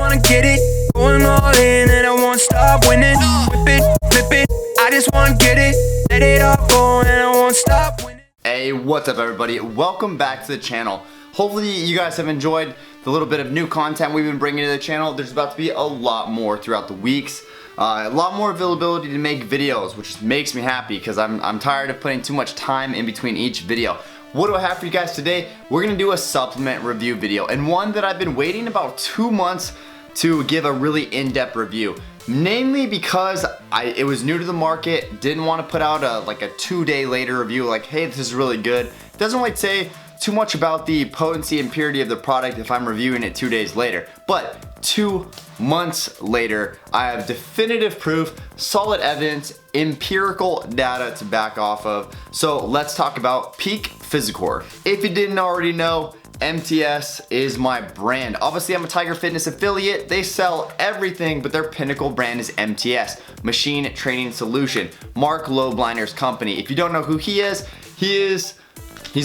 wanna get it, going all in and I won't stop winning. Whip it, flip it, I just wanna get it, let it all go and I won't stop winning. Hey, what's up everybody? Welcome back to the channel. Hopefully you guys have enjoyed the little bit of new content we've been bringing to the channel. There's about to be a lot more throughout the weeks. A lot more availability to make videos, which makes me happy because I'm tired of putting too much time in between each video. What do I have for you guys today? We're gonna do a supplement review video, and one that I've been waiting about 2 months to give a really in-depth review. Namely because it was new to the market, didn't want to put out a 2-day later review like, hey, this is really good. It doesn't really say too much about the potency and purity of the product if I'm reviewing it 2 days later. But 2 months later, I have definitive proof, solid evidence, empirical data to back off of. So let's talk about Peak Physicor. If you didn't already know, MTS is my brand. Obviously, I'm a Tigerfitness affiliate. They sell everything, but their pinnacle brand is MTS, Machine Training Solution, Marc Lobliner's company. If you don't know who he is, he's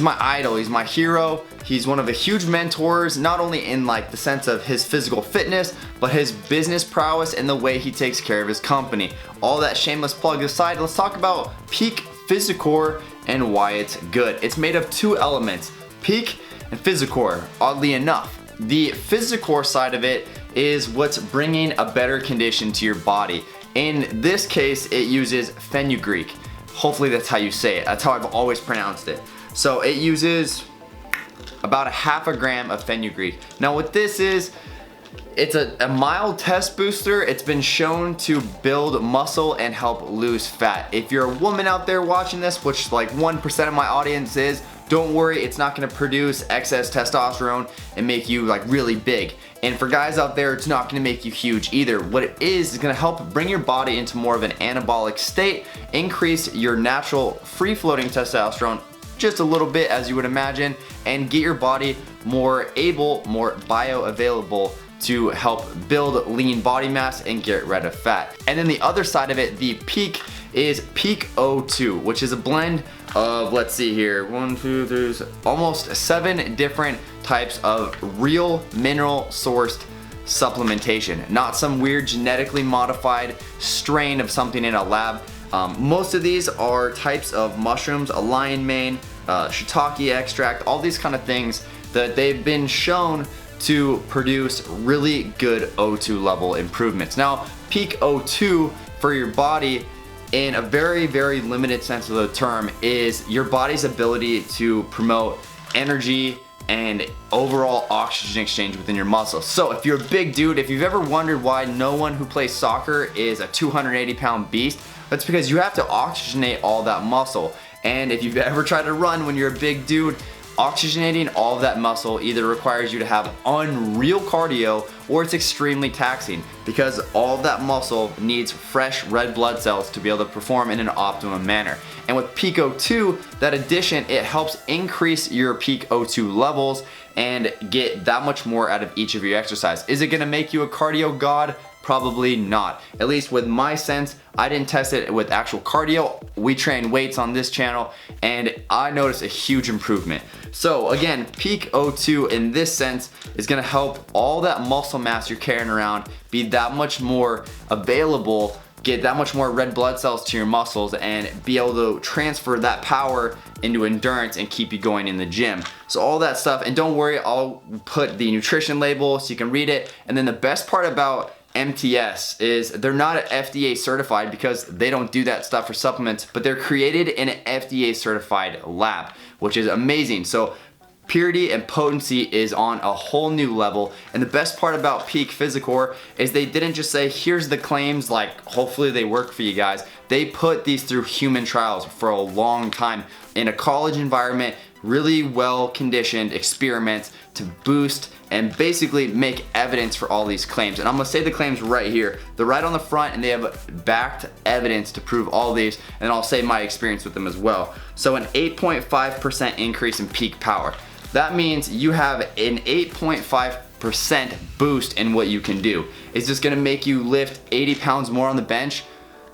my idol, he's my hero. He's one of the huge mentors, not only in the sense of his physical fitness, but his business prowess and the way he takes care of his company. All that shameless plug aside, let's talk about Peak Physicor and why it's good. It's made of 2 elements, Peak and Physicor. Oddly enough, the Physicor side of it is what's bringing a better condition to your body. In this case, it uses fenugreek. Hopefully that's how you say it. That's how I've always pronounced it. So it uses about a half a gram of fenugreek. Now what this is, it's a mild test booster. It's been shown to build muscle and help lose fat. If you're a woman out there watching this, which 1% of my audience is, don't worry, it's not gonna produce excess testosterone and make you really big. And for guys out there, it's not gonna make you huge either. What it is gonna help bring your body into more of an anabolic state, increase your natural free-floating testosterone just a little bit as you would imagine, and get your body more able, more bioavailable to help build lean body mass and get rid of fat. And then the other side of it, the Peak, is Peak O2, which is a blend of, let's see here, 1, 2, 3, almost 7 different types of real mineral sourced supplementation, not some weird genetically modified strain of something in a lab. Most of these are types of mushrooms, a lion mane, shiitake extract, all these kind of things that they've been shown to produce really good O2 level improvements. Now, Peak O2 for your body, in a very, very limited sense of the term, is your body's ability to promote energy and overall oxygen exchange within your muscles. So if you're a big dude, if you've ever wondered why no one who plays soccer is a 280-pound beast, that's because you have to oxygenate all that muscle. And if you've ever tried to run when you're a big dude, oxygenating all of that muscle either requires you to have unreal cardio or it's extremely taxing because all of that muscle needs fresh red blood cells to be able to perform in an optimum manner. And with Peak O2, that addition, it helps increase your Peak O2 levels and get that much more out of each of your exercise. Is it gonna make you a cardio god? Probably not. At least with my sense, I didn't test it with actual cardio. We train weights on this channel and I noticed a huge improvement. So again, Peak O2 in this sense is gonna help all that muscle mass you're carrying around be that much more available, get that much more red blood cells to your muscles and be able to transfer that power into endurance and keep you going in the gym. So all that stuff, and don't worry, I'll put the nutrition label so you can read it. And then the best part about MTS is they're not FDA certified because they don't do that stuff for supplements, but they're created in an FDA certified lab, which is amazing. So purity and potency is on a whole new level. And the best part about Peak Physicor is they didn't just say, here's the claims, hopefully they work for you guys. They put these through human trials for a long time in a college environment, really well conditioned experiments to boost and basically make evidence for all these claims. And I'm gonna say the claims right here. They're right on the front and they have backed evidence to prove all these, and I'll say my experience with them as well. So an 8.5% increase in peak power. That means you have an 8.5% boost in what you can do. Is this gonna make you lift 80 pounds more on the bench?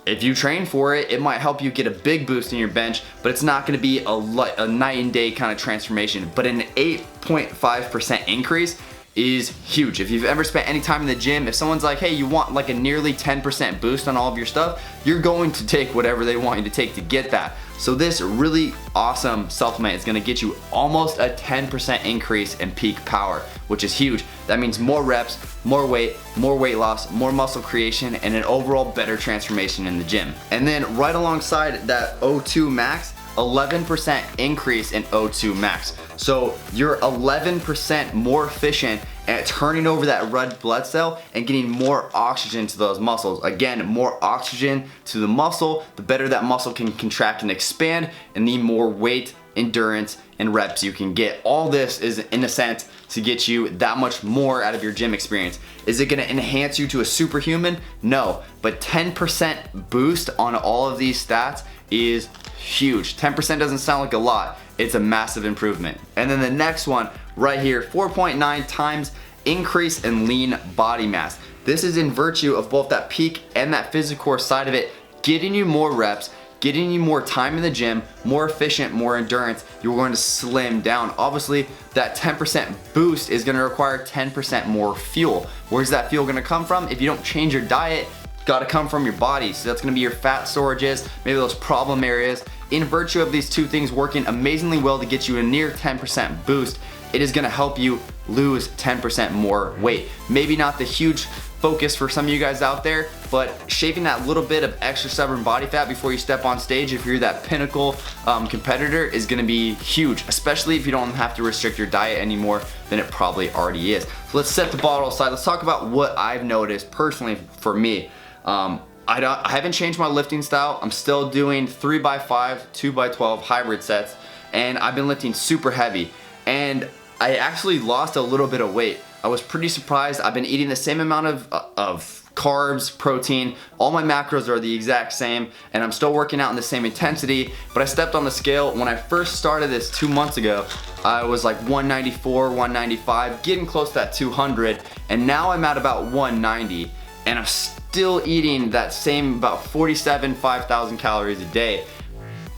If you train for it, it might help you get a big boost in your bench, but it's not gonna be a night and day kind of transformation. But an 8.5% increase is huge. If you've ever spent any time in the gym, if someone's like, hey, you want like a nearly 10% boost on all of your stuff, you're going to take whatever they want you to take to get that. So this really awesome supplement is gonna get you almost a 10% increase in peak power, which is huge. That means more reps, more weight loss, more muscle creation, and an overall better transformation in the gym. And then right alongside that O2 max, 11% increase in O2 max. So you're 11% more efficient at turning over that red blood cell and getting more oxygen to those muscles. Again, more oxygen to the muscle, the better that muscle can contract and expand, and the more weight, endurance, and reps you can get. All this is in a sense to get you that much more out of your gym experience. Is it gonna enhance you to a superhuman? No, but 10% boost on all of these stats is huge. 10% doesn't sound like a lot, it's a massive improvement. And then the next one right here, 4.9 times increase in lean body mass. This is in virtue of both that peak and that Physicor side of it, getting you more reps, getting you more time in the gym, more efficient, more endurance. You're going to slim down. Obviously, that 10% boost is gonna require 10% more fuel. Where's that fuel gonna come from? If you don't change your diet, gotta come from your body. So that's gonna be your fat storages, maybe those problem areas. In virtue of these two things working amazingly well to get you a near 10% boost, it is gonna help you lose 10% more weight. Maybe not the huge focus for some of you guys out there, but shaving that little bit of extra stubborn body fat before you step on stage, if you're that pinnacle competitor, is gonna be huge, especially if you don't have to restrict your diet anymore than it probably already is. So let's set the bottle aside. Let's talk about what I've noticed personally for me. I haven't changed my lifting style. I'm still doing 3x5, 2x12 hybrid sets, and I've been lifting super heavy. And I actually lost a little bit of weight. I was pretty surprised. I've been eating the same amount of carbs, protein, all my macros are the exact same, and I'm still working out in the same intensity, but I stepped on the scale. When I first started this 2 months ago, I was like 194, 195, getting close to that 200, and now I'm at about 190, and I'm still eating that same about 47, 5,000 calories a day,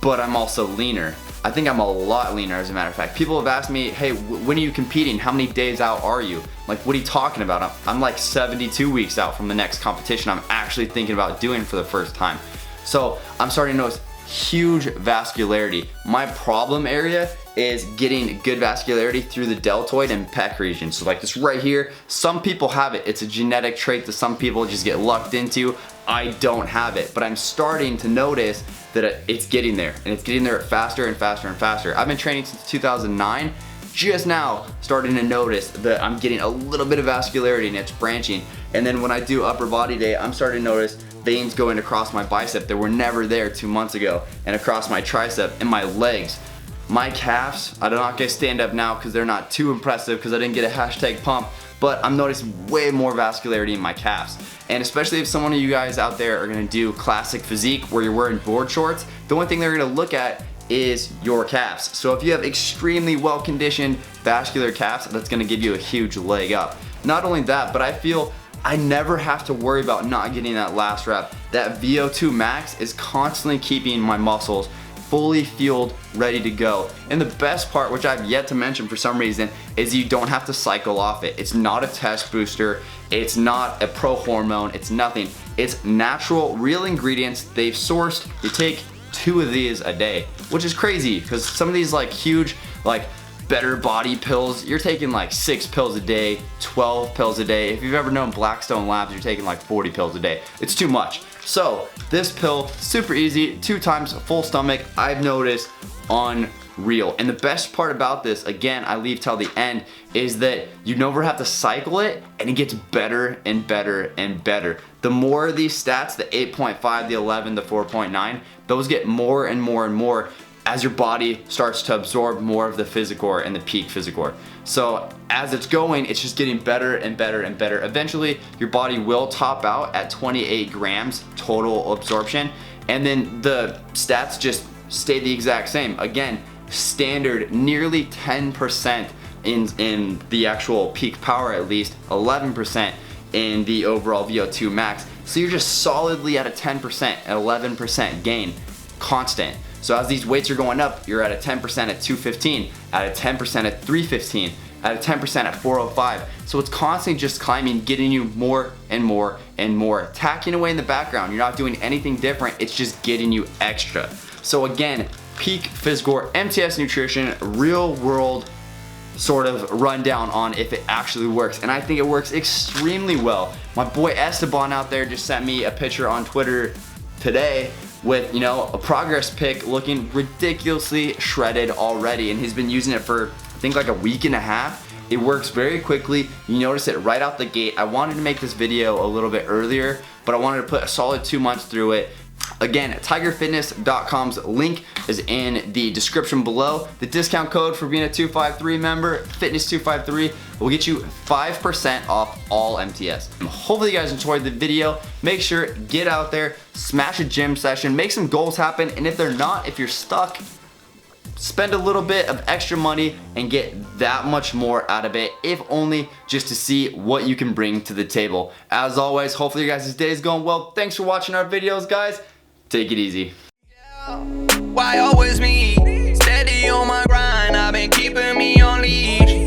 but I'm also leaner. I think I'm a lot leaner, as a matter of fact. People have asked me, hey, when are you competing? How many days out are you? Like, what are you talking about? I'm like 72 weeks out from the next competition I'm actually thinking about doing for the first time. So I'm starting to notice huge vascularity. My problem area is getting good vascularity through the deltoid and pec region. So like this right here, some people have it. It's a genetic trait that some people just get lucked into. I don't have it, but I'm starting to notice that it's getting there, and it's getting there faster and faster and faster. I've been training since 2009, just now starting to notice that I'm getting a little bit of vascularity and it's branching. And then when I do upper body day, I'm starting to notice veins going across my bicep that were never there 2 months ago, and across my tricep and my legs. My calves, I'm not gonna stand up now because they're not too impressive because I didn't get a hashtag pump, but I'm noticing way more vascularity in my calves. And especially if some of you guys out there are gonna do classic physique where you're wearing board shorts, the one thing they're gonna look at is your calves. So if you have extremely well-conditioned vascular calves, that's gonna give you a huge leg up. Not only that, but I feel I never have to worry about not getting that last rep. That VO2 max is constantly keeping my muscles fully fueled, ready to go. And the best part, which I've yet to mention for some reason, is you don't have to cycle off it. It's not a test booster, it's not a pro hormone, it's nothing. It's natural, real ingredients they've sourced. You take 2 of these a day, which is crazy because some of these like huge, like better body pills, you're taking like 6 pills a day, 12 pills a day. If you've ever known Blackstone Labs, you're taking like 40 pills a day. It's too much. So this pill, super easy, 2 times full stomach, I've noticed unreal. And the best part about this, again, I leave till the end, is that you never have to cycle it, and it gets better and better and better. The more of these stats, the 8.5, the 11, the 4.9, those get more and more and more as your body starts to absorb more of the Physicor and the peak Physicor. So as it's going, it's just getting better and better and better. Eventually, your body will top out at 28 grams total absorption, and then the stats just stay the exact same. Again, standard nearly 10% in the actual peak power, at least 11% in the overall VO2 max. So you're just solidly at a 10%, 11% gain, constant. So as these weights are going up, you're at a 10% at 215, at a 10% at 315, at a 10% at 405. So it's constantly just climbing, getting you more and more and more. Tacking away in the background, you're not doing anything different, it's just getting you extra. So again, peak Physicor MTS nutrition, real world sort of rundown on if it actually works, and I think it works extremely well. My boy Esteban out there just sent me a picture on Twitter today with, you know, a progress pic looking ridiculously shredded already, and he's been using it for I think like a week and a half. It works very quickly. You notice it right out the gate. I wanted to make this video a little bit earlier, but I wanted to put a solid 2 months through it. Again, TigerFitness.com's link is in the description below. The discount code for being a 253 member, Fitness253, will get you 5% off all MTS. Hopefully you guys enjoyed the video. Make sure, get out there, smash a gym session, make some goals happen, and if they're not, if you're stuck, spend a little bit of extra money and get that much more out of it, if only just to see what you can bring to the table. As always, hopefully you guys' day is going well. Thanks for watching our videos, guys. Take it easy. Why always me?